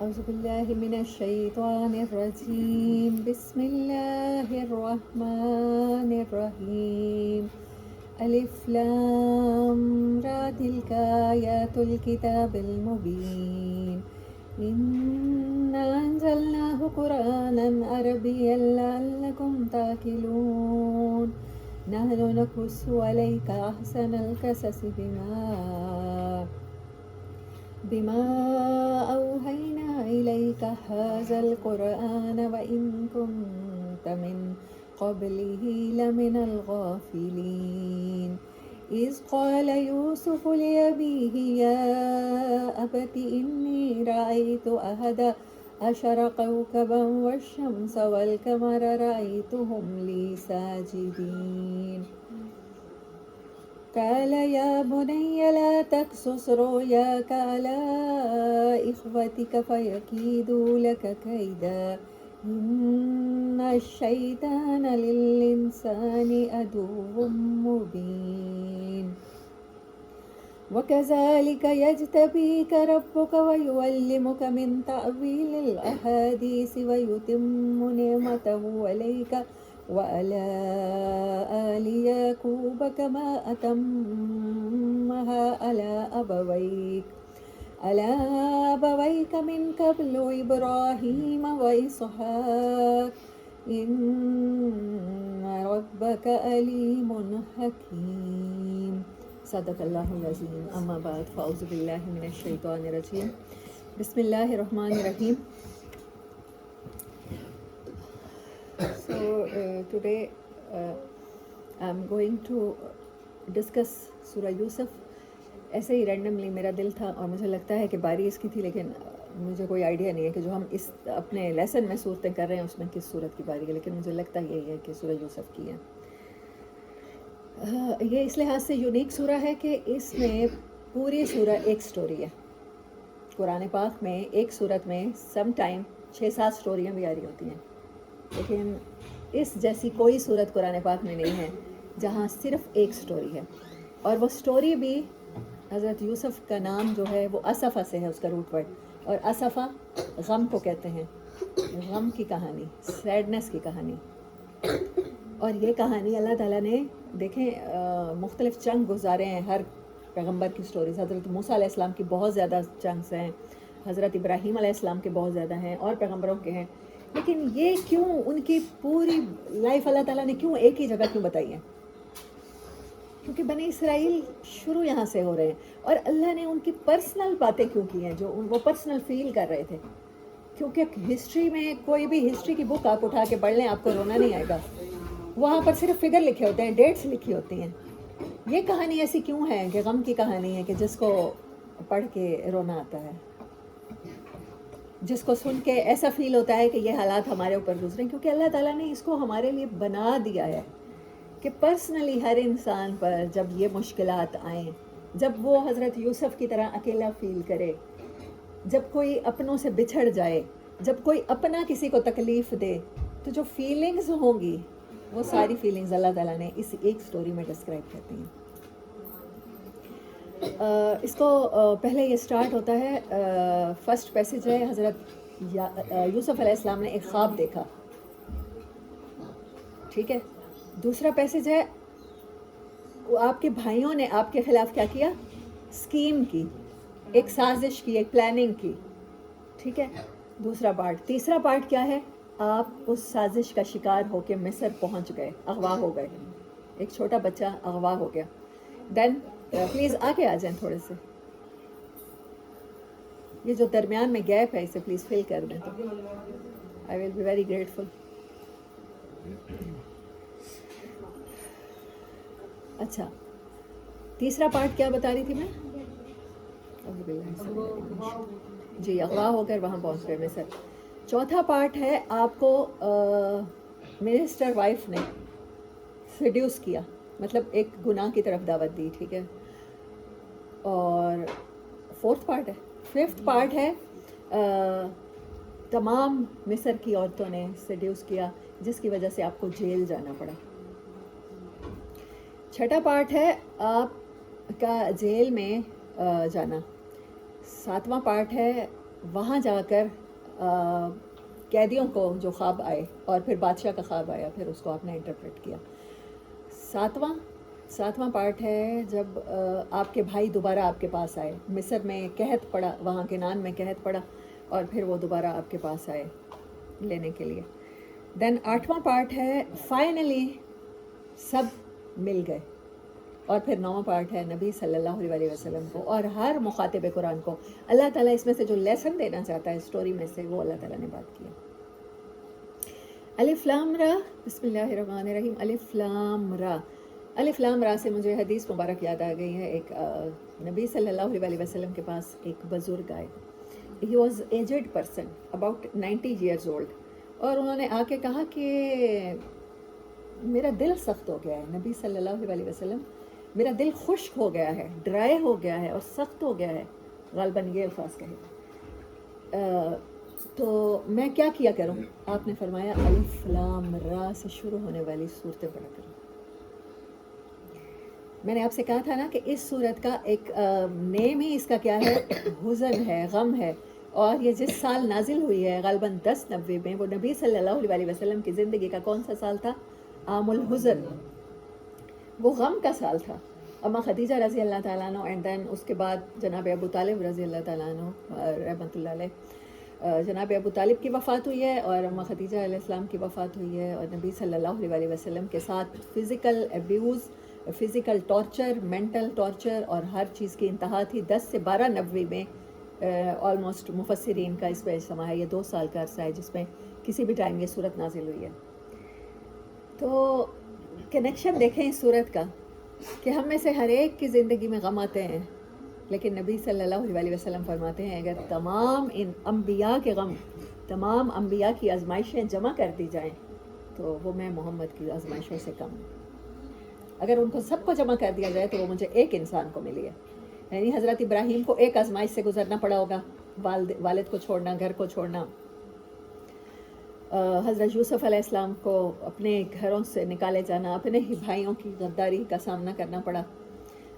أعوذ بالله من الشيطان الرجيم. بسم الله الرحمن الرحيم. ألف لام را تلك آيات الكتاب المبين. إنا أنزلناه قرآنا عربيا لعلكم تعقلون. نحن نقص عليك أحسن القصص بما أوحينا إليك هذا القرآن وإن كنت من قبله لمن الغافلين. إذ قال يوسف لأبيه يا أبت إني رأيت أحد عشر كوكبا والشمس والقمر رأيتهم لي ساجدين. قال يا بني لا تقصص رؤياك على إخوتك فيكيدوا لك كيدا إن الشيطان للإنسان عدو مبين. وكذلك يجتبيك ربك ويعلمك من تأويل الأحاديث ويتم نعمته عليك وعلى آل يعقوب كما أتمها على أبويك من قبل إبراهيم وإسحاق إن ربك عليم حكيم. صدق اللہ العظیم. اما بعد فاعوذ باللہ من الشیطان الرجیم. بسم اللہ الرحمن الرحیم. So today I'm going to discuss سورہ یوسف. ایسے ہی رینڈملی میرا دل تھا اور مجھے لگتا ہے کہ باری اس کی تھی، لیکن مجھے کوئی آئیڈیا نہیں ہے کہ جو ہم اس اپنے لیسن میں صورتیں کر رہے ہیں اس میں کس صورت کی باری ہے، لیکن مجھے لگتا یہی ہے کہ سورہ یوسف کی ہے. یہ اس لحاظ سے یونیک سورہ ہے کہ اس میں پوری سورہ ایک سٹوری ہے. قرآن پاک میں ایک سورت میں سم ٹائم 6-7 سٹوریاں بھی آ رہی ہوتی ہیں، لیکن اس جیسی کوئی صورت قرآن پاک میں نہیں ہے جہاں صرف ایک سٹوری ہے. اور وہ سٹوری بھی حضرت یوسف کا نام جو ہے وہ اسفہ سے ہے، اس کا روٹ ورڈ، اور اسفہ غم کو کہتے ہیں، غم کی کہانی، سیڈنس کی کہانی. اور یہ کہانی اللہ تعالیٰ نے دیکھیں مختلف چنک گزارے ہیں ہر پیغمبر کی سٹوریز. حضرت موسیٰ علیہ السلام کی بہت زیادہ چنکس ہیں، حضرت ابراہیم علیہ السلام کے بہت زیادہ ہیں، اور پیغمبروں کے ہیں. لیکن یہ کیوں ان کی پوری لائف اللہ تعالیٰ نے کیوں ایک ہی جگہ کیوں بتائی ہے؟ کیونکہ بنی اسرائیل شروع یہاں سے ہو رہے ہیں، اور اللہ نے ان کی پرسنل باتیں کیوں کی ہیں جو وہ پرسنل فیل کر رہے تھے. کیونکہ ہسٹری میں کوئی بھی ہسٹری کی بک آپ اٹھا کے پڑھ لیں آپ کو رونا نہیں آئے گا. وہاں پر صرف فگر لکھے ہوتے ہیں، ڈیٹس لکھی ہوتی ہیں. یہ کہانی ایسی کیوں ہے کہ غم کی کہانی ہے کہ جس کو پڑھ کے رونا آتا ہے، جس کو سن کے ایسا فیل ہوتا ہے کہ یہ حالات ہمارے اوپر گزرے. کیونکہ اللہ تعالیٰ نے اس کو ہمارے لیے بنا دیا ہے کہ پرسنلی ہر انسان پر جب یہ مشکلات آئیں، جب وہ حضرت یوسف کی طرح اکیلا فیل کرے، جب کوئی اپنوں سے بچھڑ جائے، جب کوئی اپنا کسی کو تکلیف دے، تو جو فیلنگز ہوں گی وہ ساری فیلنگز اللہ تعالیٰ نے اس ایک سٹوری میں ڈسکرائب کرتی ہیں. اس کو پہلے یہ سٹارٹ ہوتا ہے، فرسٹ پیسج ہے حضرت یوسف علیہ السلام نے ایک خواب دیکھا، ٹھیک ہے. دوسرا پیسج ہے آپ کے بھائیوں نے آپ کے خلاف کیا کیا، اسکیم کی، ایک سازش کی، ایک پلاننگ کی، ٹھیک ہے. دوسرا پارٹ. تیسرا پارٹ کیا ہے، آپ اس سازش کا شکار ہو کے مصر پہنچ گئے، اغوا ہو گئے، ایک چھوٹا بچہ اغوا ہو گیا. دین پلیز آگے آ جائیں تھوڑے سے، یہ جو درمیان میں گیپ ہے اسے پلیز فل کر دیں تو آئی ول بی ویری گریٹفل. اچھا، تیسرا پارٹ کیا بتا رہی تھی میں؟ جی، اغوا ہو کر وہاں پہنچ گئے مصر. چوتھا پارٹ ہے آپ کو منسٹر وائف نے سیڈیوس کیا، مطلب ایک گناہ کی طرف دعوت دی، ٹھیک ہے. اور فورتھ پارٹ ہے. ففتھ پارٹ ہے تمام مصر کی عورتوں نے سیڈیوس کیا جس کی وجہ سے آپ کو جیل جانا پڑا. چھٹا پارٹ ہے آپ کا جیل میں جانا. ساتواں پارٹ ہے وہاں جا کر قیدیوں کو جو خواب آئے اور پھر بادشاہ کا خواب آیا، پھر اس کو آپ نے انٹرپریٹ کیا۔ ساتواں پارٹ ہے جب آپ کے بھائی دوبارہ آپ کے پاس آئے، مصر میں قحط پڑا، وہاں کنعان میں قحط پڑا، اور پھر وہ دوبارہ آپ کے پاس آئے لینے کے لیے۔ دین 8واں پارٹ ہے فائنلی سب مل گئے، اور پھر 9واں پارٹ ہے نبی صلی اللہ علیہ وسلم کو اور ہر مخاطب قرآن کو اللہ تعالیٰ اس میں سے جو لیسن دینا چاہتا ہے اسٹوری میں سے، وہ اللہ تعالیٰ نے بات کیا۔ الف لام را، بسم اللہ الرحمن الرحیم، الف لام را۔ الف لام را سے مجھے حدیث مبارک یاد آ گئی ہے۔ ایک نبی صلی اللہ علیہ وسلم کے پاس ایک بزرگ آئے، he was aged person about 90 years old, اور انہوں نے آ کے کہا کہ میرا دل سخت ہو گیا ہے نبی صلی اللہ علیہ وسلم، میرا دل خشک ہو گیا ہے، ڈرائی ہو گیا ہے اور سخت ہو گیا ہے، غالباً یہ الفاظ کہے، تو میں کیا کروں؟ آپ نے فرمایا الف لام را سے شروع ہونے والی صورتیں پڑھا کرو۔ میں نے آپ سے کہا تھا نا کہ اس صورت کا ایک نیم ہی اس کا کیا ہے، حزن ہے، غم ہے، اور یہ جس سال نازل ہوئی ہے غالباً 1090 میں، وہ نبی صلی اللہ علیہ وسلم کی زندگی کا کون سا سال تھا؟ عام الحزن، وہ غم کا سال تھا۔ اما خدیجہ رضی اللہ تعالیٰ عنہ، اینڈ دین اس کے بعد جناب ابو طالب رضی اللہ تعالیٰ عنہ رحمۃ اللہ علیہ، جناب ابو طالب کی وفات ہوئی ہے اور اما خدیجہ علیہ السلام کی وفات ہوئی ہے، اور نبی صلی اللہ علیہ وسلم کے ساتھ physical abuse, physical torture, mental torture, اور ہر چیز کی انتہا تھی۔ 10 سے 1290 میں آلموسٹ مفسرین کا اس پہ اجتماع ہے، یہ 2 سال کا عرصہ ہے جس میں کسی بھی ٹائم یہ صورت نازل ہوئی ہے۔ تو کنیکشن دیکھیں اس صورت کا کہ ہم میں سے ہر ایک کی زندگی میں غم آتے ہیں، لیکن نبی صلی اللہ علیہ وسلم فرماتے ہیں اگر تمام ان انبیاء کے غم، تمام انبیاء کی آزمائشیں جمع کر دی جائیں تو وہ میں محمد کی آزمائشوں سے کم ہوں۔ اگر ان کو سب کو جمع کر دیا جائے تو وہ مجھے ایک انسان کو ملی ہے، یعنی حضرت ابراہیم کو ایک آزمائش سے گزرنا پڑا ہوگا، والد کو چھوڑنا، گھر کو چھوڑنا، حضرت یوسف علیہ السلام کو اپنے گھروں سے نکالے جانا، اپنے ہی بھائیوں کی غداری کا سامنا کرنا پڑا،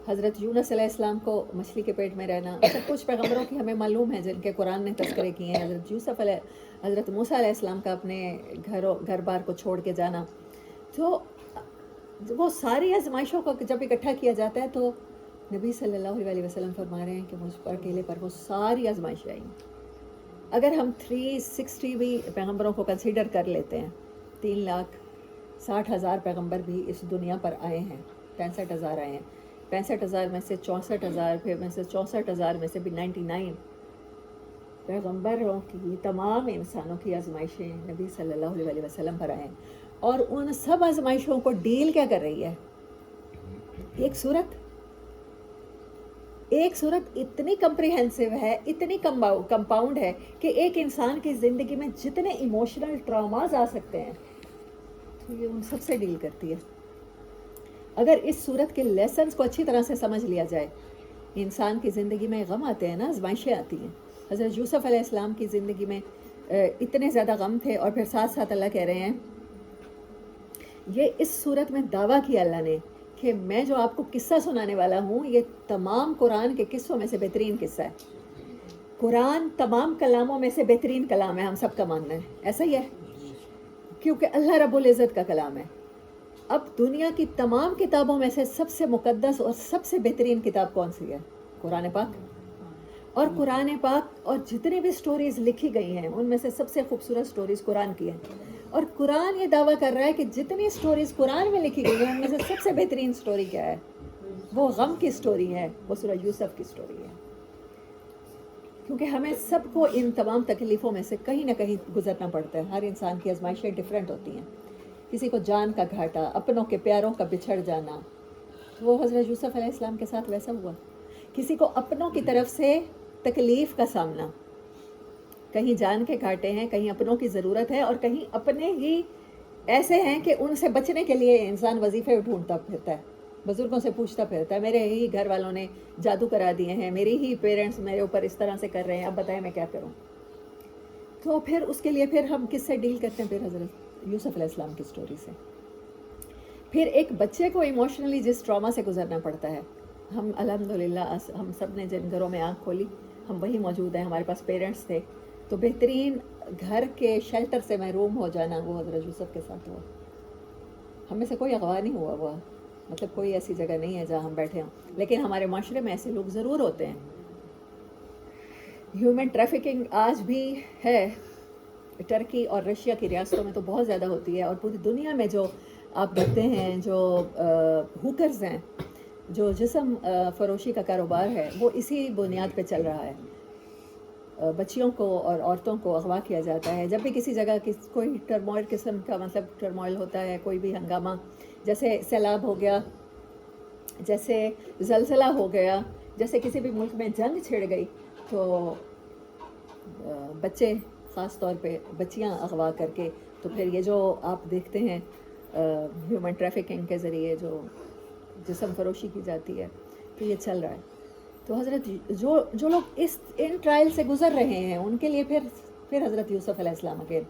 حضرت یونس علیہ السلام کو مچھلی کے پیٹ میں رہنا، سب کچھ پیغمبروں کی ہمیں معلوم ہے جن کے قرآن نے تذکرے کیے ہیں۔ حضرت موسیٰ علیہ السلام کا اپنے گھر بار کو چھوڑ کے جانا، تو وہ ساری آزمائشوں کو جب اکٹھا کیا جاتا ہے تو نبی صلی اللہ علیہ وسلم فرما رہے ہیں کہ مجھ پر اکیلے پر وہ ساری آزمائشیں آئیں۔ اگر ہم 360 بھی پیغمبروں کو کنسیڈر کر لیتے ہیں، 3,60,000 پیغمبر بھی اس دنیا پر آئے ہیں، 65,000 آئے ہیں، 65,000 میں سے 64,000، پھر میں سے 64,000 میں سے بھی 99 پیغمبروں کی، تمام انسانوں کی آزمائشیں نبی صلی اللہ علیہ وسلم پر آئے ہیں، اور ان سب آزمائشوں کو ڈیل کیا کر رہی ہے؟ ایک صورت اتنی کمپریہنسو ہے، اتنی کمپاؤنڈ ہے کہ ایک انسان کی زندگی میں جتنے ایموشنل ٹراماز آ سکتے ہیں تو یہ ان سب سے ڈیل کرتی ہے۔ اگر اس صورت کے لیسنز کو اچھی طرح سے سمجھ لیا جائے، انسان کی زندگی میں غم آتے ہیں نا، آزمائشیں آتی ہیں۔ حضرت یوسف علیہ السلام کی زندگی میں اتنے زیادہ غم تھے، اور پھر ساتھ ساتھ اللہ کہہ رہے ہیں، یہ اس صورت میں دعویٰ کیا اللہ نے کہ میں جو آپ کو قصہ سنانے والا ہوں یہ تمام قرآن کے قصوں میں سے بہترین قصہ ہے۔ قرآن تمام کلاموں میں سے بہترین کلام ہے، ہم سب کا ماننا ہے، ایسا ہی ہے، کیونکہ اللہ رب العزت کا کلام ہے۔ اب دنیا کی تمام کتابوں میں سے سب سے مقدس اور سب سے بہترین کتاب کون سی ہے؟ قرآن پاک۔ اور قرآن پاک اور جتنی بھی سٹوریز لکھی گئی ہیں ان میں سے سب سے خوبصورت سٹوریز قرآن کی ہیں، اور قرآن یہ دعویٰ کر رہا ہے کہ جتنی سٹوریز قرآن میں لکھی گئی ہیں ان میں سے سب سے بہترین سٹوری کیا ہے؟ وہ غم کی سٹوری ہے، وہ سورہ یوسف کی سٹوری ہے، کیونکہ ہمیں سب کو ان تمام تکلیفوں میں سے کہیں نہ کہیں گزرنا پڑتا ہے۔ ہر انسان کی آزمائشیں ڈیفرنٹ ہوتی ہیں، کسی کو جان کا گھاٹا، اپنوں کے پیاروں کا بچھڑ جانا، وہ حضرت یوسف علیہ السلام کے ساتھ ویسا ہوا۔ کسی کو اپنوں کی طرف سے تکلیف کا سامنا، کہیں جان کے گھاٹے ہیں، کہیں اپنوں کی ضرورت ہے، اور کہیں اپنے ہی ایسے ہیں کہ ان سے بچنے کے لیے انسان وظیفے ڈھونڈتا پھرتا ہے، بزرگوں سے پوچھتا پھرتا ہے، میرے ہی گھر والوں نے جادو کرا دیے ہیں، میری ہی پیرنٹس میرے اوپر اس طرح سے کر رہے ہیں، اب بتائیں میں کیا کروں؟ تو پھر اس کے لیے پھر ہم کس سے ڈیل کرتے ہیں؟ پھر حضرت یوسف علیہ السلام کی سٹوری سے۔ پھر ایک بچے کو ایموشنلی جس ٹراما سے گزرنا پڑتا ہے، ہم الحمدللہ ہم سب نے جن گھروں میں آنکھ کھولی ہم وہیں موجود ہیں, ہمارے پاس پیرنٹس تھے, تو بہترین گھر کے شیلٹر سے محروم ہو جانا وہ حضرت یوسف کے ساتھ ہوا. ہم میں سے کوئی اغوا نہیں ہوا, مطلب کوئی ایسی جگہ نہیں ہے جہاں ہم بیٹھے ہوں, لیکن ہمارے معاشرے میں ایسے لوگ ضرور ہوتے ہیں. ہیومن ٹریفکنگ آج بھی ہے, ٹرکی اور رشیا کی ریاستوں میں تو بہت زیادہ ہوتی ہے, اور پوری دنیا میں جو آپ دیکھتے ہیں جو ہوکرز ہیں, جو جسم فروشی کا کاروبار ہے, وہ اسی بنیاد پہ چل رہا ہے. بچیوں کو اور عورتوں کو اغوا کیا جاتا ہے. جب بھی کسی جگہ کوئی ٹرموائل قسم کا, مطلب ٹرموائل ہوتا ہے, کوئی بھی ہنگامہ, جیسے سیلاب ہو گیا, جیسے زلزلہ ہو گیا, جیسے کسی بھی ملک میں جنگ چھڑ گئی, تو بچے, خاص طور پہ بچیاں اغوا کر کے, تو پھر یہ جو آپ دیکھتے ہیں ہیومن ٹریفکنگ کے ذریعے جو جسم فروشی کی جاتی ہے, تو یہ چل رہا ہے. تو حضرت جو لوگ ان ٹرائل سے گزر رہے ہیں, ان کے لیے پھر حضرت یوسف علیہ السلام کے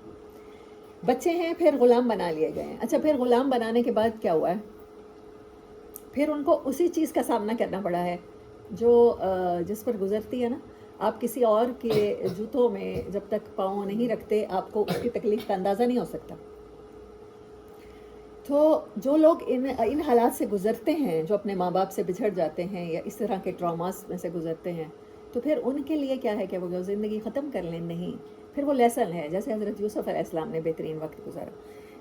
بچے ہیں, پھر غلام بنا لیے گئے ہیں. اچھا, پھر غلام بنانے کے بعد کیا ہوا ہے؟ پھر ان کو اسی چیز کا سامنا کرنا پڑا ہے جو جس پر گزرتی ہے نا. آپ کسی اور کے جوتوں میں جب تک پاؤں نہیں رکھتے, آپ کو اس کی تکلیف کا اندازہ نہیں ہو سکتا. تو جو لوگ ان حالات سے گزرتے ہیں, جو اپنے ماں باپ سے بچھڑ جاتے ہیں یا اس طرح کے ٹراماس میں سے گزرتے ہیں, تو پھر ان کے لیے کیا ہے کہ وہ زندگی ختم کر لیں, نہیں, پھر وہ لیسن ہے. جیسے حضرت یوسف علیہ السلام نے بہترین وقت گزارا.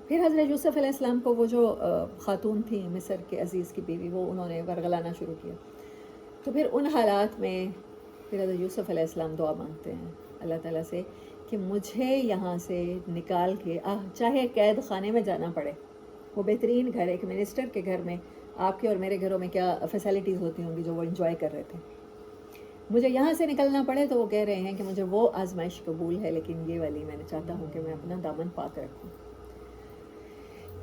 پھر حضرت یوسف علیہ السلام کو وہ جو خاتون تھیں مصر کے عزیز کی بیوی, وہ انہوں نے ورغلانا شروع کیا. تو پھر ان حالات میں پھر حضرت یوسف علیہ السلام دعا مانگتے ہیں اللہ تعالیٰ سے کہ مجھے یہاں سے نکال کے, چاہے قید خانے میں جانا پڑے. وہ بہترین گھر, ایک منسٹر کے گھر میں آپ کے اور میرے گھروں میں کیا فیسلٹیز ہوتی ہوں گی جو وہ انجوائے کر رہے تھے, مجھے یہاں سے نکلنا پڑے, تو وہ کہہ رہے ہیں کہ مجھے وہ آزمائش قبول ہے, لیکن یہ والی میں نے چاہتا ہوں کہ میں اپنا دامن پاک رکھوں.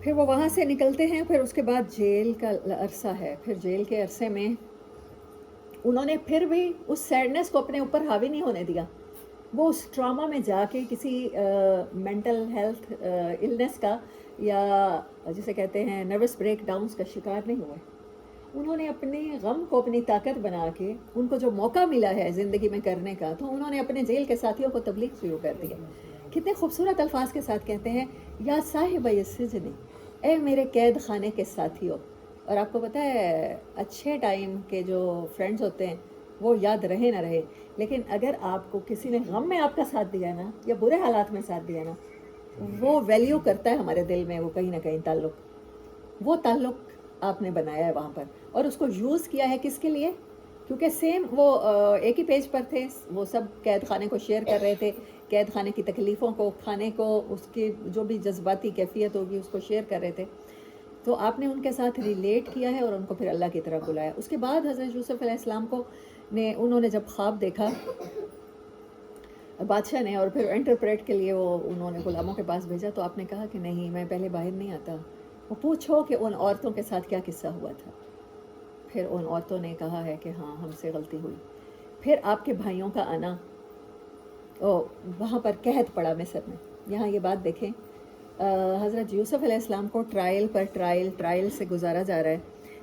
پھر وہ وہاں سے نکلتے ہیں. پھر اس کے بعد جیل کا عرصہ ہے. پھر جیل کے عرصے میں انہوں نے پھر بھی اس سیڈنس کو اپنے اوپر حاوی نہیں ہونے دیا. وہ اس ٹراما میں جا کے کسی مینٹل ہیلتھ النس کا یا جسے کہتے ہیں نروس بریک ڈاؤنس کا شکار نہیں ہوئے. انہوں نے اپنے غم کو اپنی طاقت بنا کے, ان کو جو موقع ملا ہے زندگی میں کرنے کا, تو انہوں نے اپنے جیل کے ساتھیوں کو تبلیغ شروع کر دیا. کتنے خوبصورت الفاظ کے ساتھ کہتے ہیں, یا صاحب السجن, اے میرے قید خانے کے ساتھیوں. اور آپ کو پتہ ہے اچھے ٹائم کے جو فرینڈز ہوتے ہیں وہ یاد رہے نہ رہے, لیکن اگر آپ کو کسی نے غم میں آپ کا ساتھ دیا نا, یا برے حالات میں ساتھ دیا نا, وہ ویلیو کرتا ہے ہمارے دل میں, وہ کہیں نہ کہیں تعلق, وہ تعلق آپ نے بنایا ہے وہاں پر, اور اس کو یوز کیا ہے کس کے لیے؟ کیونکہ سیم وہ ایک ہی پیج پر تھے, وہ سب قید خانے کو شیئر کر رہے تھے, قید خانے کی تکلیفوں کو, کھانے کو, اس کی جو بھی جذباتی کیفیت ہوگی اس کو شیئر کر رہے تھے. تو آپ نے ان کے ساتھ ریلیٹ کیا ہے اور ان کو پھر اللہ کی طرف بلایا. اس کے بعد حضرت یوسف علیہ السلام کو انہوں نے جب خواب دیکھا بادشاہ نے, اور پھر انٹرپریٹ کے لیے وہ انہوں نے غلاموں کے پاس بھیجا, تو آپ نے کہا کہ نہیں, میں پہلے باہر نہیں آتا, وہ پوچھو کہ ان عورتوں کے ساتھ کیا قصہ ہوا تھا. پھر ان عورتوں نے کہا ہے کہ ہاں ہم سے غلطی ہوئی. پھر آپ کے بھائیوں کا آنا, وہاں پر قحط پڑا مصر میں. یہاں یہ بات دیکھیں, حضرت یوسف علیہ السلام کو ٹرائل پر ٹرائل سے گزارا جا رہا ہے.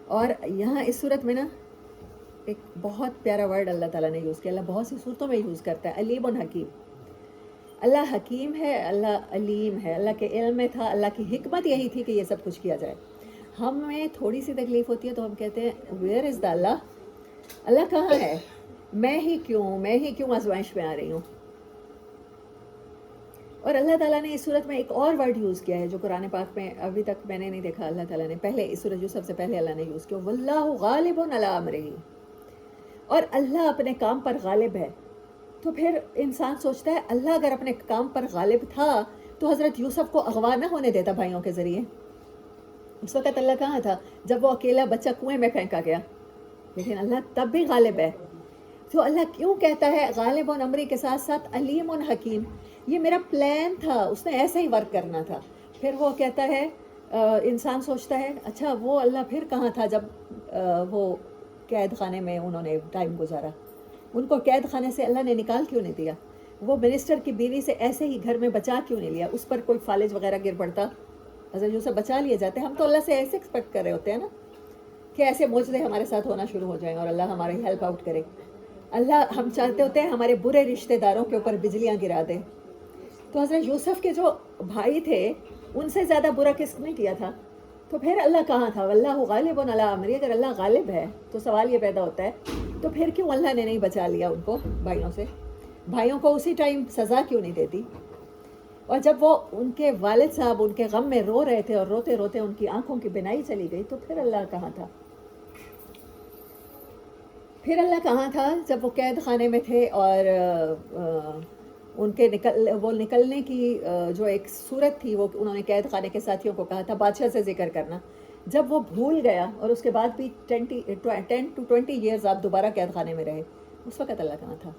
اور یہاں اس صورت میں نا ایک بہت پیارا ورڈ اللہ تعالیٰ نے یوز کیا. اللہ بہت سی صورتوں میں یوز کرتا ہے, علیم الحکیم. اللہ حکیم ہے, اللہ علیم ہے. اللہ کے علم میں تھا, اللہ کی حکمت یہی تھی کہ یہ سب کچھ کیا جائے. ہمیں تھوڑی سی تکلیف ہوتی ہے تو ہم کہتے ہیں ویئر از دا اللہ, اللہ کہاں ہے, میں ہی کیوں آزمائش میں آ رہی ہوں. اور اللہ تعالیٰ نے اس صورت میں ایک اور ورڈ یوز کیا ہے جو قرآن پاک میں ابھی تک میں نے نہیں دیکھا. اللہ تعالیٰ نے پہلے اس سورۃ یوسف سے پہلے اللہ نے یوز کیا, واللہ غالب علی امرہ, اور اللہ اپنے کام پر غالب ہے. تو پھر انسان سوچتا ہے اللہ اگر اپنے کام پر غالب تھا تو حضرت یوسف کو اغوا نہ ہونے دیتا بھائیوں کے ذریعے. اس وقت اللہ کہاں تھا جب وہ اکیلا بچہ کنویں میں پھینکا گیا, لیکن اللہ تب بھی غالب ہے. تو اللہ کیوں کہتا ہے غالب امری کے ساتھ ساتھ علیم حکیم, یہ میرا پلان تھا, اس نے ایسے ہی ورک کرنا تھا. پھر وہ کہتا ہے, انسان سوچتا ہے اچھا وہ اللہ پھر کہاں تھا جب وہ قید خانے میں انہوں نے ٹائم گزارا, ان کو قید خانے سے اللہ نے نکال کیوں نہیں دیا؟ وہ منسٹر کی بیوی سے ایسے ہی گھر میں بچا کیوں نہیں لیا؟ اس پر کوئی فالج وغیرہ گر پڑتا, حضرت یوسف بچا لیے جاتے. ہم تو اللہ سے ایسے ایکسپیکٹ کر رہے ہوتے ہیں نا کہ ایسے معجزے ہمارے ساتھ ہونا شروع ہو جائیں اور اللہ ہماری ہیلپ آؤٹ کرے. اللہ ہم چاہتے ہوتے ہیں ہمارے برے رشتہ داروں کے اوپر بجلیاں گرا دے. تو حضرت یوسف کے جو بھائی تھے ان سے زیادہ برا کس نے کیا تھا؟ تو پھر اللہ کہاں تھا؟ واللہ غالب علی امری. اگر اللہ غالب ہے تو سوال یہ پیدا ہوتا ہے تو پھر کیوں اللہ نے نہیں بچا لیا ان کو بھائیوں سے؟ بھائیوں کو اسی ٹائم سزا کیوں نہیں دیتی؟ اور جب وہ ان کے والد صاحب ان کے غم میں رو رہے تھے اور روتے روتے ان کی آنکھوں کی بینائی چلی گئی تو پھر اللہ کہاں تھا؟ پھر اللہ کہاں تھا جب وہ قید خانے میں تھے اور ان کے نکلنے کی جو ایک صورت تھی وہ انہوں نے قید خانے کے ساتھیوں کو کہا تھا بادشاہ سے ذکر کرنا. جب وہ بھول گیا اور اس کے بعد بھی 10 to 20 ایئرز آپ دوبارہ قید خانے میں رہے, اس وقت اللہ کہاں تھا؟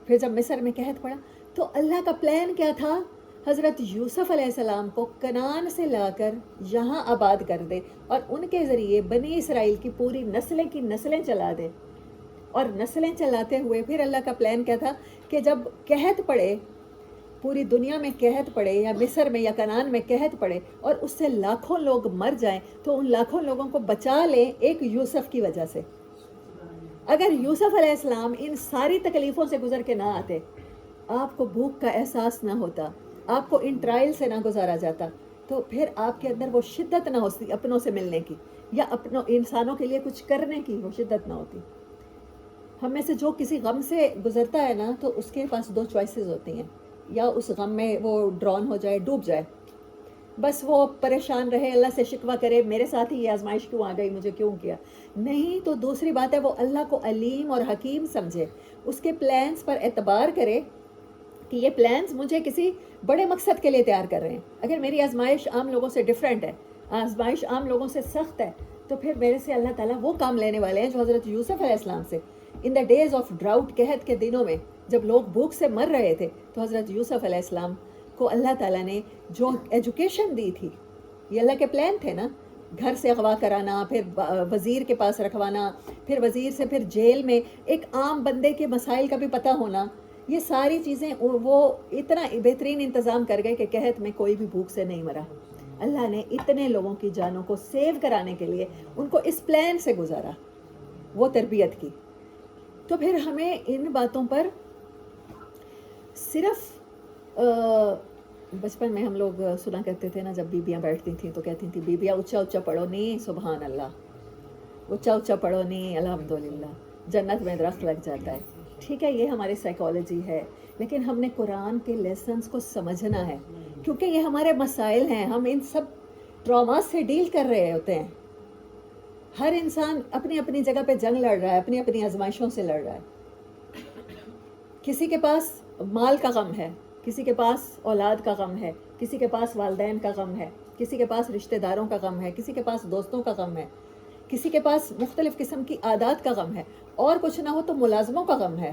پھر جب مصر میں قحط پڑا تو اللہ کا پلان کیا تھا؟ حضرت یوسف علیہ السلام کو کنعان سے لا کر یہاں آباد کر دے اور ان کے ذریعے بنی اسرائیل کی پوری نسلیں کی نسلیں چلا دے. اور نسلیں چلاتے ہوئے پھر اللہ کا پلان کیا تھا کہ جب قحط پڑے, پوری دنیا میں قحط پڑے یا مصر میں یا کنعان میں قحط پڑے اور اس سے لاکھوں لوگ مر جائیں تو ان لاکھوں لوگوں کو بچا لیں ایک یوسف کی وجہ سے. اگر یوسف علیہ السلام ان ساری تکلیفوں سے گزر کے نہ آتے, آپ کو بھوک کا احساس نہ ہوتا, آپ کو ان ٹرائل سے نہ گزارا جاتا, تو پھر آپ کے اندر وہ شدت نہ ہوتی اپنوں سے ملنے کی یا اپنوں انسانوں کے لیے کچھ کرنے کی, وہ شدت نہ ہوتی. ہم میں سے جو کسی غم سے گزرتا ہے نا تو اس کے پاس دو چوائسیز ہوتی ہیں, یا اس غم میں وہ ڈرون ہو جائے, ڈوب جائے, بس وہ پریشان رہے, اللہ سے شکوہ کرے میرے ساتھ ہی یہ آزمائش کیوں آ گئی, مجھے کیوں کیا. نہیں تو دوسری بات ہے وہ اللہ کو علیم اور حکیم سمجھے, اس کے پلانز پر اعتبار کرے کہ یہ پلانز مجھے کسی بڑے مقصد کے لیے تیار کر رہے ہیں. اگر میری آزمائش عام لوگوں سے ڈیفرنٹ ہے, آزمائش عام لوگوں سے سخت ہے, تو پھر میرے سے اللہ تعالیٰ وہ کام لینے والے ہیں جو حضرت یوسف علیہ السلام سے ان دا ڈیز آف ڈراؤٹ, قحط کے دنوں میں جب لوگ بھوک سے مر رہے تھے, تو حضرت یوسف علیہ السلام کو اللہ تعالیٰ نے جو ایجوکیشن دی تھی, یہ اللہ کے پلان تھے نا, گھر سے اغوا کرانا, پھر وزیر کے پاس رکھوانا, پھر وزیر سے پھر جیل میں, ایک عام بندے کے مسائل کا بھی پتہ ہونا, یہ ساری چیزیں وہ اتنا بہترین انتظام کر گئے کہ قحط میں کوئی بھی بھوک سے نہیں مرا. اللہ نے اتنے لوگوں کی جانوں کو سیو کرانے کے لیے ان کو اس پلان سے گزارا, وہ تربیت کی. تو پھر ہمیں ان باتوں پر صرف بچپن میں ہم لوگ سنا کرتے تھے نا, جب بیبیاں بیٹھتی تھیں تو کہتی تھیں بیبیاں اونچا اونچا پڑھو نہیں سبحان اللہ, اونچا اونچا پڑھو نہیں الحمدللہ, جنت میں درخت لگ جاتا ہے. ٹھیک ہے, یہ ہماری سائیکالوجی ہے, لیکن ہم نے قرآن کے لیسنس کو سمجھنا ہے کیونکہ یہ ہمارے مسائل ہیں. ہم ان سب ٹراماز سے ڈیل کر رہے ہوتے ہیں. ہر انسان اپنی اپنی جگہ پہ جنگ لڑ رہا ہے, اپنی اپنی آزمائشوں سے لڑ رہا ہے. کسی کے پاس مال کا غم ہے, کسی کے پاس اولاد کا غم ہے, کسی کے پاس والدین کا غم ہے, کسی کے پاس رشتہ داروں کا غم ہے, کسی کے پاس دوستوں کا غم ہے, کسی کے پاس مختلف قسم کی عادات کا غم ہے, اور کچھ نہ ہو تو ملازموں کا غم ہے.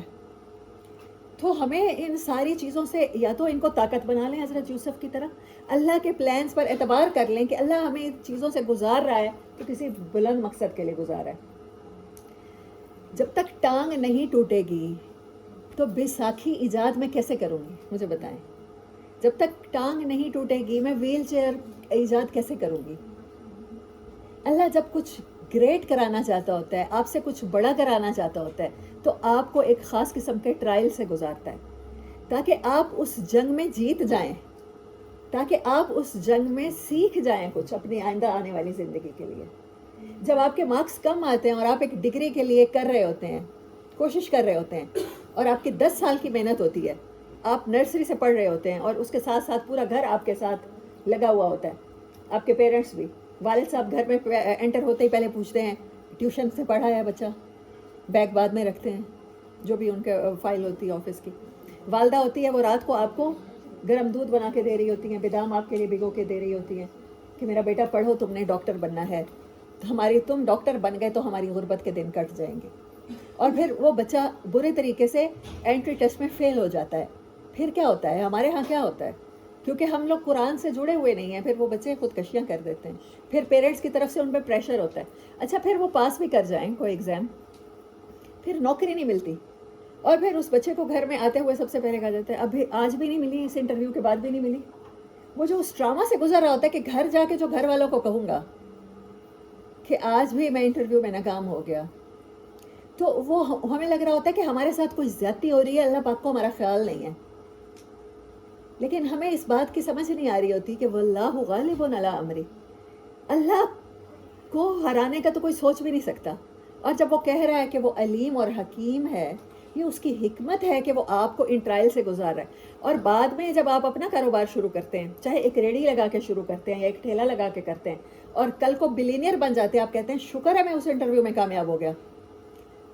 تو ہمیں ان ساری چیزوں سے یا تو ان کو طاقت بنا لیں حضرت یوسف کی طرح, اللہ کے پلانز پر اعتبار کر لیں کہ اللہ ہمیں ان چیزوں سے گزار رہا ہے تو کسی بلند مقصد کے لیے گزار رہا ہے. جب تک ٹانگ نہیں ٹوٹے گی تو بیساکھی ایجاد میں کیسے کروں گی, مجھے بتائیں. جب تک ٹانگ نہیں ٹوٹے گی میں ویل چیئر ایجاد کیسے کروں گی. اللہ جب کچھ گریٹ کرانا چاہتا ہوتا ہے, آپ سے کچھ بڑا کرانا چاہتا ہوتا ہے, تو آپ کو ایک خاص قسم کے ٹرائل سے گزارتا ہے تاکہ آپ اس جنگ میں جیت جائیں, تاکہ آپ اس جنگ میں سیکھ جائیں کچھ اپنی آئندہ آنے والی زندگی کے لیے. جب آپ کے مارکس کم آتے ہیں اور آپ ایک ڈگری کے لیے کر رہے ہوتے ہیں, کوشش کر رہے ہوتے ہیں, اور آپ کی 10 سال کی محنت ہوتی ہے, آپ نرسری سے پڑھ رہے ہوتے ہیں اور اس کے ساتھ ساتھ پورا گھر آپ کے ساتھ لگا ہوا ہوتا ہے, آپ کے پیرنٹس بھی, والد صاحب گھر میں انٹر ہوتے ہی پہلے پوچھتے ہیں ٹیوشن سے پڑھا ہے بچہ, بیگ بعد میں رکھتے ہیں, جو بھی ان کے فائل ہوتی ہے آفس کی. والدہ ہوتی ہے وہ رات کو آپ کو گرم دودھ بنا کے دے رہی ہوتی ہیں, بادام آپ کے لیے بھگو کے دے رہی ہوتی ہیں کہ میرا بیٹا پڑھو, تم نے ڈاکٹر بننا ہے, تم ڈاکٹر بن گئے تو ہماری غربت کے دن کٹ جائیں گے. اور پھر وہ بچہ برے طریقے سے انٹری ٹیسٹ میں فیل ہو جاتا ہے. پھر کیا ہوتا ہے ہمارے ہاں, کیا ہوتا ہے, کیونکہ ہم لوگ قرآن سے جڑے ہوئے نہیں ہیں, پھر وہ بچے خودکشیاں کر دیتے ہیں, پھر پیرنٹس کی طرف سے ان پہ پریشر ہوتا ہے. اچھا پھر وہ پاس بھی کر جائیں کوئی ایگزام, پھر نوکری نہیں ملتی, اور پھر اس بچے کو گھر میں آتے ہوئے سب سے پہلے کہا جاتا ہے ابھی آج بھی نہیں ملی, اس انٹرویو کے بعد بھی نہیں ملی. وہ جو اس ڈرامہ سے گزر رہا ہوتا ہے کہ گھر جا کے جو گھر والوں کو کہوں گا کہ آج بھی میں انٹرویو میں ناکام ہو گیا, تو وہ ہمیں لگ رہا ہوتا ہے کہ ہمارے ساتھ کوئی زیادتی ہو رہی ہے، اللہ پاک کو ہمارا خیال نہیں ہے. لیکن ہمیں اس بات کی سمجھ نہیں آ رہی ہوتی کہ واللہ غالب علی امری، اللہ کو ہرانے کا تو کوئی سوچ بھی نہیں سکتا. اور جب وہ کہہ رہا ہے کہ وہ علیم اور حکیم ہے، یہ اس کی حکمت ہے کہ وہ آپ کو ان ٹرائل سے گزار رہا ہے. اور بعد میں جب آپ اپنا کاروبار شروع کرتے ہیں، چاہے ایک ریڑھی لگا کے شروع کرتے ہیں یا ایک ٹھیلا لگا کے کرتے ہیں، اور کل کو بلینئر بن جاتے ہیں، آپ کہتے ہیں شکر ہے میں اس انٹرویو میں کامیاب ہو گیا.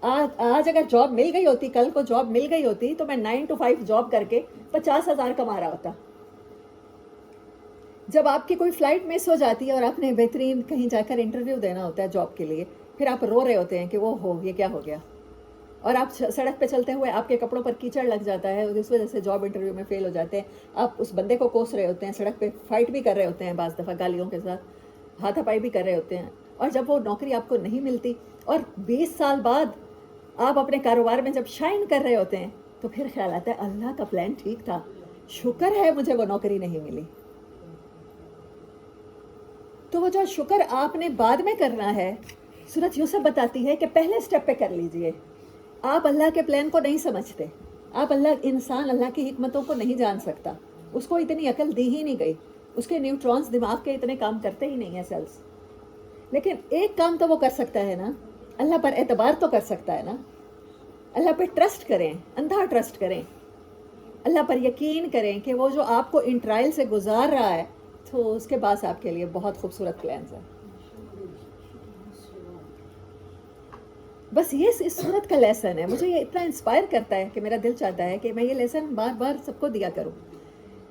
آج اگر جاب مل گئی ہوتی، کل کو جاب مل گئی ہوتی تو میں 9 to 5 جاب کر کے 50,000 کما رہا ہوتا. جب آپ کی کوئی فلائٹ مس ہو جاتی ہے اور آپ نے بہترین کہیں جا کر انٹرویو دینا ہوتا ہے جاب کے لیے، پھر آپ رو رہے ہوتے ہیں کہ وہ ہو یہ کیا ہو گیا. اور آپ سڑک پہ چلتے ہوئے آپ کے کپڑوں پر کیچڑ لگ جاتا ہے، اس وجہ سے جاب انٹرویو میں فیل ہو جاتے ہیں. آپ اس بندے کو کوس رہے ہوتے ہیں، سڑک پہ فائٹ بھی کر رہے ہوتے ہیں، بعض دفعہ گالیوں کے ساتھ ہاتھا پائی بھی کر رہے ہوتے ہیں. اور جب وہ نوکری آپ کو نہیں ملتی اور 20 سال بعد آپ اپنے کاروبار میں جب شائن کر رہے ہوتے ہیں، تو پھر خیال آتا ہے اللہ کا پلان ٹھیک تھا، شکر ہے مجھے وہ نوکری نہیں ملی. تو وہ جو شکر آپ نے بعد میں کرنا ہے، سورۃ یوسف بتاتی ہے کہ پہلے سٹیپ پہ کر لیجئے. آپ اللہ کے پلان کو نہیں سمجھتے، آپ انسان اللہ کی حکمتوں کو نہیں جان سکتا. اس کو اتنی عقل دی ہی نہیں گئی، اس کے نیوٹرونز دماغ کے اتنے کام کرتے ہی نہیں ہیں سیلز. لیکن ایک کام تو وہ کر سکتا ہے نا، اللہ پر اعتبار تو کر سکتا ہے نا. اللہ پہ ٹرسٹ کریں، اندھا ٹرسٹ کریں، اللہ پر یقین کریں کہ وہ جو آپ کو ان ٹرائل سے گزار رہا ہے، تو اس کے بعد آپ کے لیے بہت خوبصورت پلانز ہیں. بس یہ اس صورت کا لیسن ہے. مجھے یہ اتنا انسپائر کرتا ہے کہ میرا دل چاہتا ہے کہ میں یہ لیسن بار بار سب کو دیا کروں.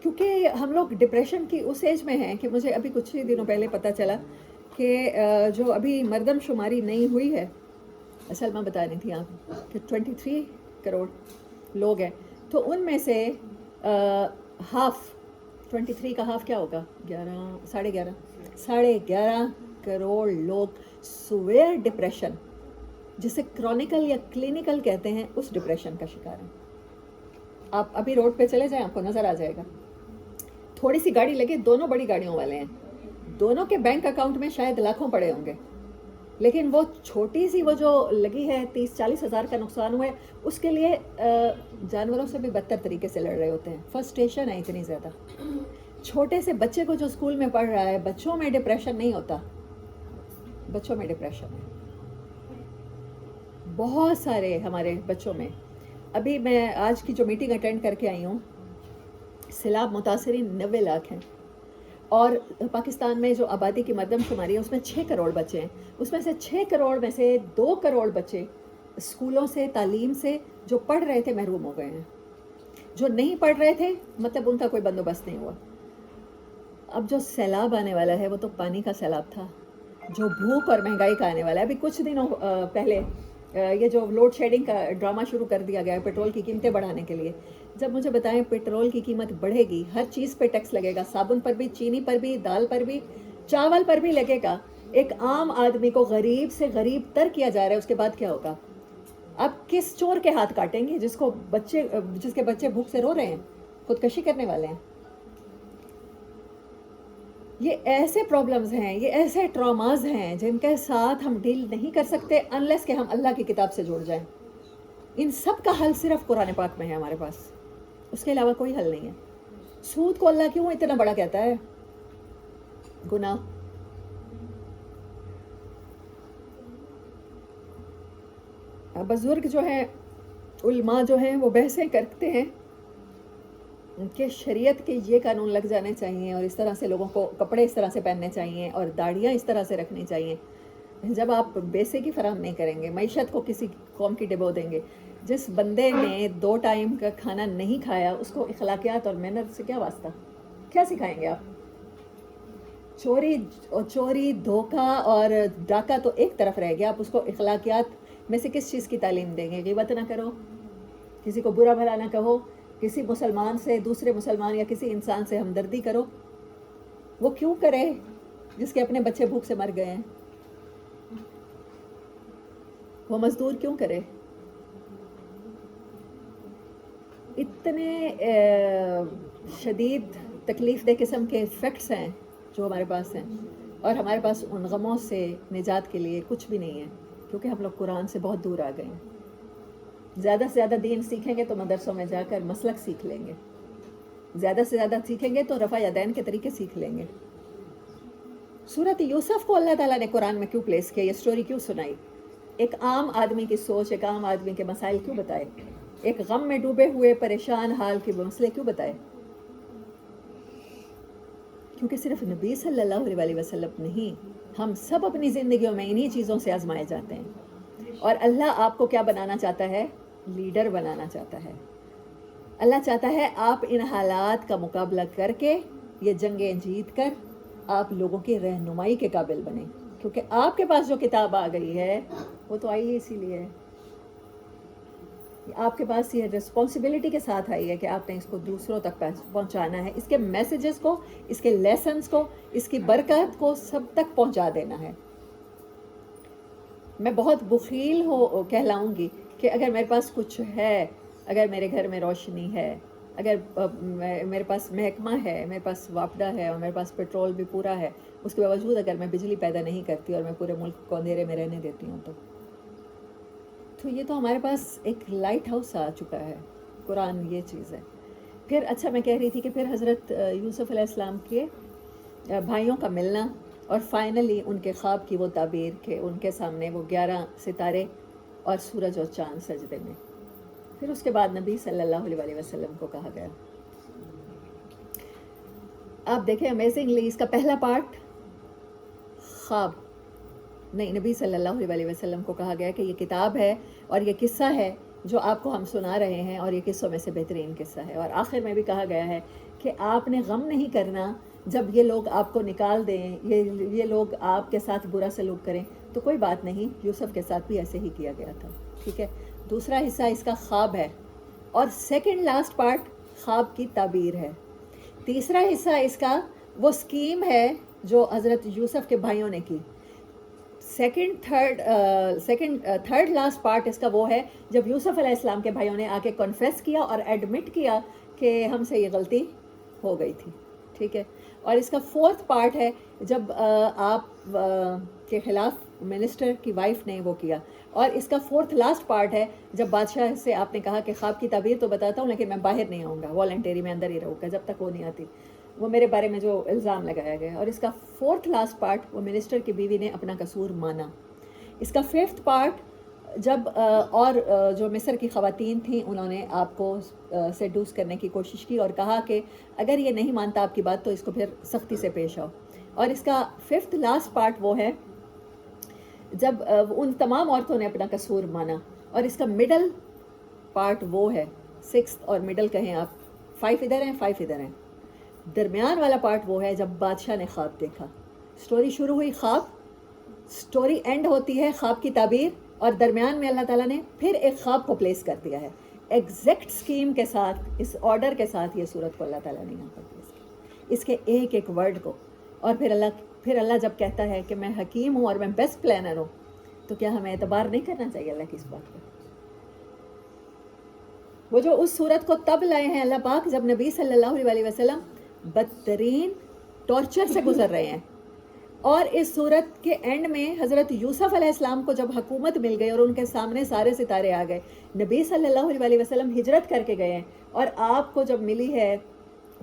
کیونکہ ہم لوگ ڈپریشن کی اس ایج میں ہیں کہ مجھے ابھی کچھ ہی دنوں پہلے پتہ چلا کہ جو ابھی مردم شماری نہیں ہوئی ہے، اصل میں بتا رہی تھی آپ کہ 23 کروڑ لوگ ہیں، تو ان میں سے ہاف 23 کا ہاف کیا ہوگا، 11.5 کروڑ لوگ سویئر ڈپریشن، جسے کرونیکل یا کلینکل کہتے ہیں، اس ڈپریشن کا شکار ہیں. آپ ابھی روڈ پہ چلے جائیں، آپ کو نظر آ جائے گا. تھوڑی سی گاڑی لگے، دونوں بڑی گاڑیوں والے ہیں، دونوں کے بینک اکاؤنٹ میں شاید لاکھوں پڑے ہوں گے، لیکن وہ چھوٹی سی وہ جو لگی ہے 30-40 ہزار کا نقصان ہوا ہے، اس کے لیے جانوروں سے بھی بدتر طریقے سے لڑ رہے ہوتے ہیں. فرسٹریشن ہے اتنی زیادہ. چھوٹے سے بچے کو جو اسکول میں پڑھ رہا ہے، بچوں میں ڈپریشن نہیں ہوتا، بچوں میں ڈپریشن ہے بہت سارے ہمارے بچوں میں. ابھی میں آج کی جو میٹنگ اٹینڈ کر کے آئی ہوں، سیلاب متاثرین 90 لاکھ ہیں، اور پاکستان میں جو آبادی کی مردم شماری ہے اس میں 6 کروڑ بچے ہیں. اس میں سے 6 کروڑ میں سے 2 کروڑ بچے اسکولوں سے، تعلیم سے جو پڑھ رہے تھے محروم ہو گئے ہیں. جو نہیں پڑھ رہے تھے مطلب ان کا کوئی بندوبست نہیں ہوا. اب جو سیلاب آنے والا ہے وہ تو پانی کا سیلاب تھا، جو بھوک اور مہنگائی کا آنے والا ہے. ابھی کچھ دنوں پہلے یہ جو لوڈ شیڈنگ کا ڈرامہ شروع کر دیا گیا ہے پیٹرول کی قیمتیں بڑھانے کے لیے، جب مجھے بتائیں پیٹرول کی قیمت بڑھے گی، ہر چیز پہ ٹیکس لگے گا، صابن پر بھی، چینی پر بھی، دال پر بھی، چاول پر بھی لگے گا. ایک عام آدمی کو غریب سے غریب تر کیا جا رہا ہے، اس کے بعد کیا ہوگا؟ آپ کس چور کے ہاتھ کاٹیں گے جس کے بچے بھوک سے رو رہے ہیں، خودکشی کرنے والے ہیں؟ یہ ایسے پرابلمز ہیں، یہ ایسے ٹراماز ہیں جن کے ساتھ ہم ڈیل نہیں کر سکتے انلیس کہ ہم اللہ کی کتاب سے جڑ جائیں. ان سب کا حل صرف قرآن پاک میں ہے ہمارے پاس، اس کے علاوہ کوئی حل نہیں ہے. سود کو اللہ کیوں اتنا بڑا کہتا ہے؟ گناہ. بزرگ جو ہیں، علماء جو ہیں، وہ بحثیں کرتے ہیں کہ شریعت کے یہ قانون لگ جانے چاہیے، اور اس طرح سے لوگوں کو کپڑے اس طرح سے پہننے چاہیے، اور داڑیاں اس طرح سے رکھنی چاہیے. جب آپ بیسک ہی فراہم نہیں کریں گے، معیشت کو کسی قوم کی ڈبو دیں گے. جس بندے نے 2 ٹائم کا کھانا نہیں کھایا، اس کو اخلاقیات اور مینر سے کیا واسطہ؟ کیا سکھائیں گے آپ؟ چوری، دھوکہ اور ڈاکہ تو ایک طرف رہ گیا، آپ اس کو اخلاقیات میں سے کس چیز کی تعلیم دیں گے؟ غیبت نہ کرو، کسی کو برا بھلا نہ کہو، کسی مسلمان سے، دوسرے مسلمان یا کسی انسان سے ہمدردی کرو. وہ کیوں کرے جس کے اپنے بچے بھوک سے مر گئے ہیں؟ وہ مزدور کیوں کرے؟ اتنے شدید تکلیف دہ قسم کے فیکٹس ہیں جو ہمارے پاس ہیں، اور ہمارے پاس ان غموں سے نجات کے لیے کچھ بھی نہیں ہے. کیونکہ ہم لوگ قرآن سے بہت دور آ گئے ہیں. زیادہ سے زیادہ دین سیکھیں گے تو مدرسوں میں جا کر مسلک سیکھ لیں گے، زیادہ سے زیادہ سیکھیں گے تو رفع یدین کے طریقے سیکھ لیں گے. سورۃ یوسف کو اللہ تعالیٰ نے قرآن میں کیوں پلیس کیا، یہ سٹوری کیوں سنائی؟ ایک عام آدمی کی سوچ، ایک عام آدمی کے مسائل کیوں بتائے؟ ایک غم میں ڈوبے ہوئے پریشان حال کے مسئلے کیوں بتائے؟ کیونکہ صرف نبی صلی اللہ علیہ وسلم نہیں، ہم سب اپنی زندگیوں میں انہی چیزوں سے آزمائے جاتے ہیں. اور اللہ آپ کو کیا بنانا چاہتا ہے؟ لیڈر بنانا چاہتا ہے. اللہ چاہتا ہے آپ ان حالات کا مقابلہ کر کے، یہ جنگیں جیت کر آپ لوگوں کی رہنمائی کے قابل بنیں. کیونکہ آپ کے پاس جو کتاب آ گئی ہے وہ تو آئی ہے اسی لیے ہے. آپ کے پاس یہ رسپانسبلٹی کے ساتھ آئی ہے کہ آپ نے اس کو دوسروں تک پہنچانا ہے، اس کے میسیجز کو، اس کے لیسنز کو، اس کی برکت کو سب تک پہنچا دینا ہے. میں بہت بخیل کہلاؤں گی کہ اگر میرے پاس کچھ ہے، اگر میرے گھر میں روشنی ہے، اگر میرے پاس محکمہ ہے، میرے پاس واپڈا ہے اور میرے پاس پیٹرول بھی پورا ہے، اس کے باوجود اگر میں بجلی پیدا نہیں کرتی اور میں پورے ملک کو اندھیرے میں رہنے دیتی ہوں تو یہ تو ہمارے پاس ایک لائٹ ہاؤس آ چکا ہے. قرآن یہ چیز ہے. پھر اچھا میں کہہ رہی تھی کہ پھر حضرت یوسف علیہ السلام کے بھائیوں کا ملنا اور فائنلی ان کے خواب کی وہ تعبیر کہ ان کے سامنے وہ 11 ستارے اور سورج اور چاند سجدے میں. پھر اس کے بعد نبی صلی اللہ علیہ وسلم کو کہا گیا. آپ دیکھیں امیزنگلی اس کا پہلا پارٹ خواب نہیں، نبی صلی اللہ علیہ وسلم کو کہا گیا کہ یہ کتاب ہے اور یہ قصہ ہے جو آپ کو ہم سنا رہے ہیں اور یہ قصوں میں سے بہترین قصہ ہے. اور آخر میں بھی کہا گیا ہے کہ آپ نے غم نہیں کرنا جب یہ لوگ آپ کو نکال دیں، یہ لوگ آپ کے ساتھ برا سلوک کریں تو کوئی بات نہیں، یوسف کے ساتھ بھی ایسے ہی کیا گیا تھا. ٹھیک ہے. دوسرا حصہ اس کا خواب ہے اور سیکنڈ لاسٹ پارٹ خواب کی تعبیر ہے. تیسرا حصہ اس کا وہ اسکیم ہے جو حضرت یوسف کے بھائیوں نے کی. تھرڈ لاسٹ پارٹ اس کا وہ ہے جب یوسف علیہ السلام کے بھائیوں نے آ کے کنفیس کیا اور ایڈمٹ کیا کہ ہم سے یہ غلطی ہو گئی تھی. ٹھیک ہے. اور اس کا فورتھ پارٹ ہے جب آپ کے خلاف منسٹر کی وائف نے وہ کیا. اور اس کا فورتھ لاسٹ پارٹ ہے جب بادشاہ سے آپ نے کہا کہ خواب کی تعبیر تو بتاتا ہوں لیکن میں باہر نہیں آؤں گا، والنٹری میں اندر ہی رہوں گا جب تک وہ نہیں آتی، وہ میرے بارے میں جو الزام لگایا گیا. اور اس کا فورتھ لاسٹ پارٹ وہ منسٹر کی بیوی نے اپنا قصور مانا. اس کا ففتھ پارٹ جب اور جو مصر کی خواتین تھیں انہوں نے آپ کو سیڈوس کرنے کی کوشش کی اور کہا کہ اگر یہ نہیں مانتا آپ کی بات تو اس کو پھر سختی سے پیش آؤ. اور اس کا ففتھ لاسٹ پارٹ وہ ہے جب ان تمام عورتوں نے اپنا قصور مانا. اور اس کا مڈل پارٹ وہ ہے، سکستھ اور مڈل کہیں آپ، 5 ادھر ہیں 5 ادھر ہیں. درمیان والا پارٹ وہ ہے جب بادشاہ نے خواب دیکھا. سٹوری شروع ہوئی خواب، سٹوری اینڈ ہوتی ہے خواب کی تعبیر، اور درمیان میں اللہ تعالیٰ نے پھر ایک خواب کو پلیس کر دیا ہے. ایگزیکٹ سکیم کے ساتھ، اس آرڈر کے ساتھ یہ صورت کو اللہ تعالیٰ نے یہاں پر پلیس کیا، اس کے ایک ایک ورڈ کو. اور پھر اللہ جب کہتا ہے کہ میں حکیم ہوں اور میں بیسٹ پلانر ہوں تو کیا ہمیں اعتبار نہیں کرنا چاہیے اللہ کی اس بات پر؟ وہ جو اس صورت کو تب لائے ہیں اللہ پاک جب نبی صلی اللہ علیہ وسلم بدترین ٹارچر سے گزر رہے ہیں. اور اس صورت کے اینڈ میں حضرت یوسف علیہ السلام کو جب حکومت مل گئی اور ان کے سامنے سارے ستارے آ گئے، نبی صلی اللہ علیہ وسلم ہجرت کر کے گئے ہیں، اور آپ کو جب ملی ہے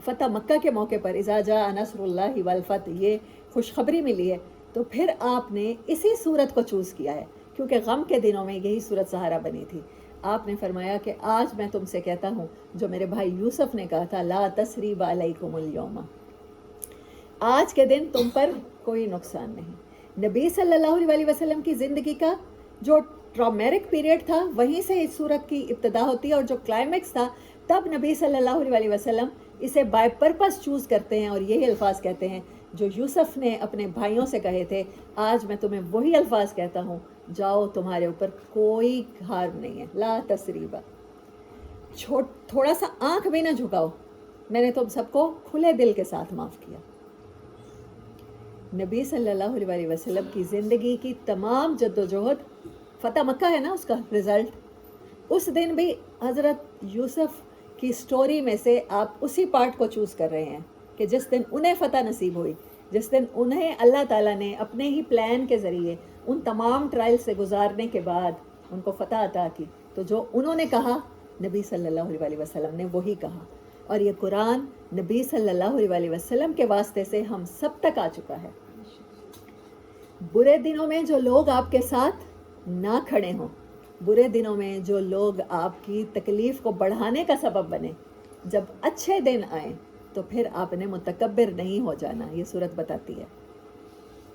فتح مکہ کے موقع پر اذا جاء نصر اللہ والفتح، یہ خوشخبری ملی ہے، تو پھر آپ نے اسی صورت کو چوز کیا ہے کیونکہ غم کے دنوں میں یہی صورت سہارا بنی تھی. آپ نے فرمایا کہ آج میں تم سے کہتا ہوں جو میرے بھائی یوسف نے کہا تھا، لا تثریب علیکم اليوم، آج کے دن تم پر کوئی نقصان نہیں. نبی صلی اللہ علیہ وسلم کی زندگی کا جو ٹرامیرک پیریڈ تھا وہیں سے اس صورت کی ابتدا ہوتی ہے، اور جو کلائمیکس تھا تب نبی صلی اللہ علیہ وسلم اسے بائی پرپس چوز کرتے ہیں اور یہی الفاظ کہتے ہیں جو یوسف نے اپنے بھائیوں سے کہے تھے. آج میں تمہیں وہی الفاظ کہتا ہوں، جاؤ تمہارے اوپر کوئی حرم نہیں ہے، لا تثریبہ. تھوڑا سا آنکھ بھی نہ جھکاؤ، میں نے تم سب کو کھلے دل کے ساتھ معاف کیا. نبی صلی اللہ علیہ وسلم کی زندگی کی تمام جد و جہد، فتح مکہ ہے نا اس کا رزلٹ. اس دن بھی حضرت یوسف کی سٹوری میں سے آپ اسی پارٹ کو چوز کر رہے ہیں کہ جس دن انہیں فتح نصیب ہوئی، جس دن انہیں اللہ تعالیٰ نے اپنے ہی پلان کے ذریعے ان تمام ٹرائل سے گزارنے کے بعد ان کو فتح عطا کی. تو جو انہوں نے کہا نبی صلی اللہ علیہ وسلم نے وہی کہا, اور یہ قرآن نبی صلی اللہ علیہ وسلم کے واسطے سے ہم سب تک آ چکا ہے. برے دنوں میں جو لوگ آپ کے ساتھ نہ کھڑے ہوں, برے دنوں میں جو لوگ آپ کی تکلیف کو بڑھانے کا سبب بنے, جب اچھے دن آئیں تو پھر آپ نے متکبر نہیں ہو جانا, یہ صورت بتاتی ہے.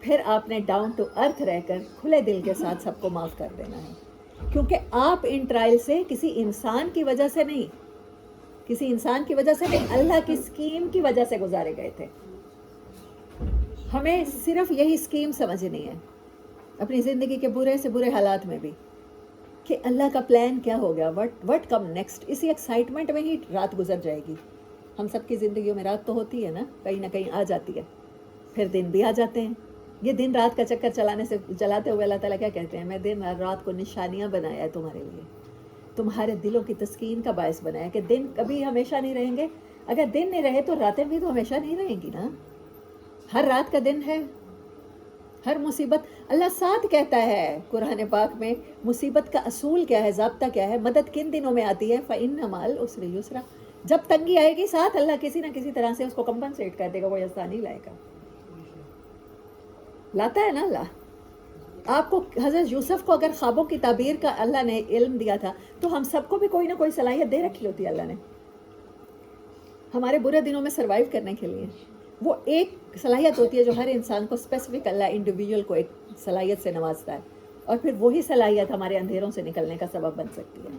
پھر آپ نے ڈاؤن ٹو ارتھ رہ کر کھلے دل کے ساتھ سب کو معاف کر دینا ہے, کیونکہ آپ ان ٹرائل سے کسی انسان کی وجہ سے نہیں, کسی انسان کی وجہ سے نہیں, اللہ کی اسکیم کی وجہ سے گزارے گئے تھے. ہمیں صرف یہی اسکیم سمجھنی ہے اپنی زندگی کے برے سے برے حالات میں بھی, کہ اللہ کا پلان کیا ہو گیا, وٹ کم نیکسٹ. اسی ایکسائٹمنٹ میں ہی رات گزر جائے گی. ہم سب کی زندگیوں میں رات تو ہوتی ہے نا, کہیں نہ کہیں آ جاتی ہے, پھر دن بھی آ جاتے ہیں. یہ دن رات کا چکر چلاتے ہوئے اللہ تعالیٰ کیا کہتے ہیں, میں دن اور رات کو نشانیاں بنایا ہے تمہارے لیے, تمہارے دلوں کی تسکین کا باعث بنایا کہ دن کبھی ہمیشہ نہیں رہیں گے. اگر دن نہیں رہے تو راتیں بھی تو ہمیشہ نہیں رہیں گی نا, ہر رات کا دن ہے. ہر مصیبت اللہ ساتھ کہتا ہے قرآن پاک میں, مصیبت کا اصول کیا ہے, ضابطہ کیا ہے, مدد کن دنوں میں آتی ہے, فَإِنَّ مَعَ الْعُسْرِ يُسْرًا. جب تنگی آئے گی ساتھ اللہ کسی نہ کسی طرح سے اس کو کمپنسیٹ کر دے گا, وہ آسانی لائے گا. لاتا ہے نا اللہ. آپ کو حضرت یوسف کو اگر خوابوں کی تعبیر کا اللہ نے علم دیا تھا, تو ہم سب کو بھی کوئی نہ کوئی صلاحیت دے رکھی ہوتی ہے اللہ نے ہمارے برے دنوں میں سروائیو کرنے کے لیے. وہ ایک صلاحیت ہوتی ہے جو ہر انسان کو اسپیسیفک اللہ انڈیویجول کو ایک صلاحیت سے نوازتا ہے, اور پھر وہی صلاحیت ہمارے اندھیروں سے نکلنے کا سبب بن سکتی ہے.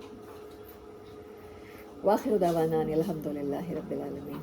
وآخر دعوانا الحمد للہ رب العالمین.